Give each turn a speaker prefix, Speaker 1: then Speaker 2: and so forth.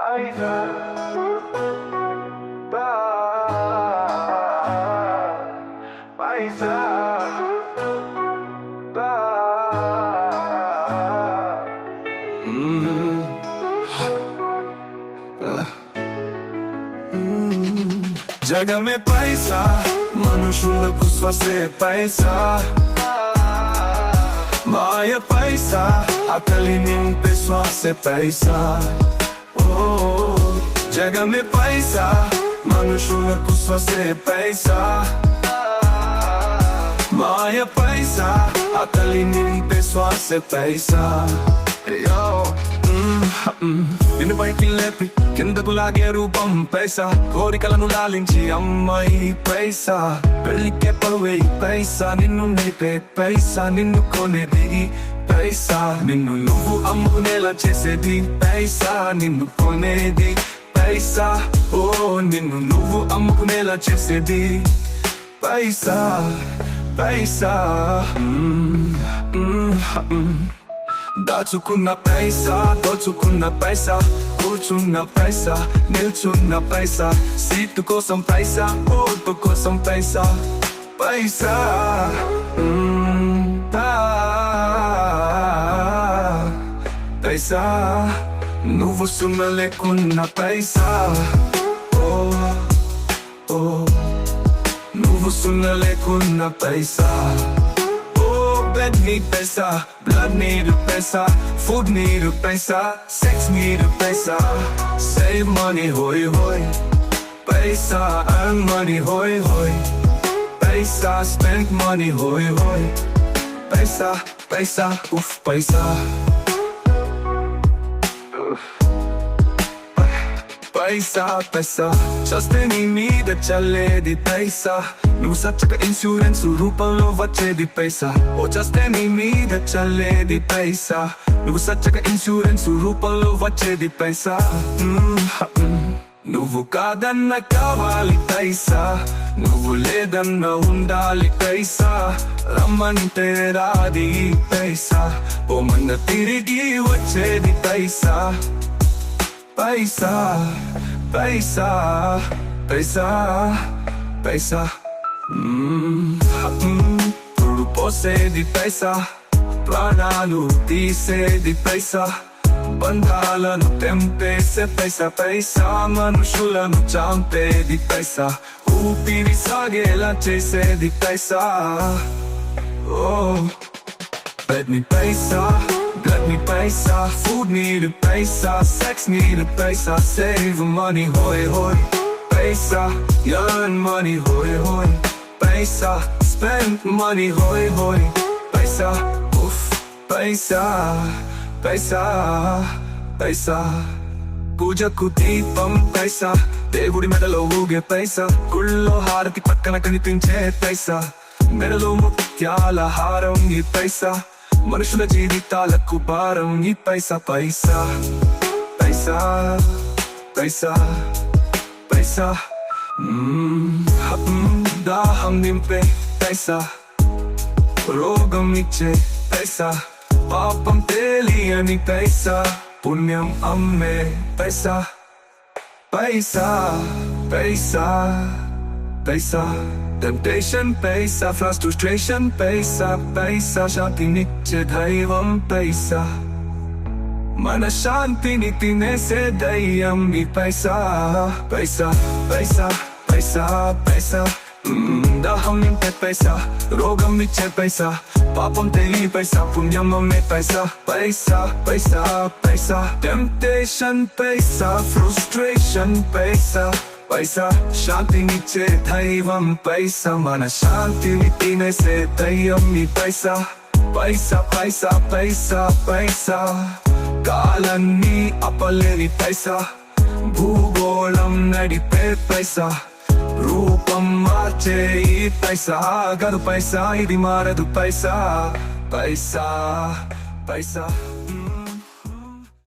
Speaker 1: పైసా పైసా జగమే పైసా మనుషులకు శ్వాసే పైసా మాయ పైసా ఆకలి నింపే శ్వాసే పైసా ఓ జగమే పైసా మనుషులకు శ్వాసే పైసా మాయ పైసా ఆకలి నింపే శ్వాసే పైసా నిన్ను పైకి లేపి కిందకు లాగే రూపం పైసా కోరికలను లాలించి అమ్మాయి పైసా పెళ్లికే పరువే పైసా నిన్ను నేపే పైసా నిన్ను కొనేది పైసా నిన్ను నువ్వు అమ్ముకునేలా చేసేది పైసా నిన్ను కొనేది పైసా ఓ నిన్ను నువ్వు అమ్ముకునేలా చేసేది పైసా పైసా దాచుకున్న పైసా దోచుకున్న పైసా కూర్చున్న పైసా నిల్చున్న పైసా సీటు కోసం పైసా ఓటు కోసం పైసా పైసా పైసా నువ్వు సున్న లేకున్న పైసా ఓ ఓ నువ్వు సున్న లేకున్న పైసా Bed need paisa, blood need paisa, food need paisa, sex need paisa. Save money, hoy hoy. Paisa, earn money, hoy hoy. Paisa, spend money, hoy hoy. Paisa, paisa, uff, paisa. Paisa, paisa, just any need a chaledi paisa. నువ్వు సచ్చక insurance రూపంలో వచ్చేది పైసా ఓ just నీ మీద చల్లేది పైసా నువ్వు సచ్చక insurance రూపంలో వచ్చేది పైసా నువ్వు కాదన్న కావాలి పైసా నువ్వు లేదన్న ఉండాలి పైసా రమ్మంటే రాది పైసా ఓ మన తిరిగి వచ్చేది పైసా పైసా పైసా పైసా పైసా పురుడు పోసేది పైసా ప్రాణాలు తీసేది పైసా బంధాలను తెంపేసే పైసా పైసా మనుషులను చంపేది పైసా ఊపిరి సాగేలా చేసేది పైసా ఓ బెడ్ నీ పైసా blood need paisa, food need paisa, sex need paisa, save money, hoy hoy. Paisa, earn money, hoy hoy. Paisa, spend money, hoy hoy. Paisa, uff, paisa, paisa, paisa. పూజకు దీపం పైసా దేవుడి మెడలో ఊగే పైసా గుళ్ళో హారతి పక్కన కనిపించే పైసా మెడలో ముత్యాల హారం ఈ పైసా మనుషుల జీవితాలకు భారం ఈ పైసా పైసా పైసా పైసా పైసా దాహం నింపే పైసా రోగం ఇచ్చే పైసా పాపం తెలియని పైసా పుణ్యం అమ్మే పైసా పైసా పైసా పైసా టెంప్టేషన్ పైసా ఫ్రస్ట్రేషన్ పైసా పైసా శాంతినిచ్చే దైవం పైసా మన శాంతిని తినేసే దయ్యం ఈ పైసా పైసా పైసా పైసా పైసా దాహం నింపే పైసా రోగం ఇచ్చే పైసా పాపం తెలియ పైసా పుణ్యం అమ్మే పైసా పైసా పైసా పైసా టెంప్టేషన్ పైసా ఫ్రస్ట్రేషన్ పైసా పైసా శాంతినిచ్చే దైవం పైసా మన శాంతిని తినేసే దయ్యం ఈ పైసా పైసా పైసా పైసా పైసా కాలన్నీ అపలేని పైసా భూగోళం నడిపే పైసా రూపం మార్చే ఈ పైసా ఆగదు పైసా ఇది మారదు పైసా పైసా పైసా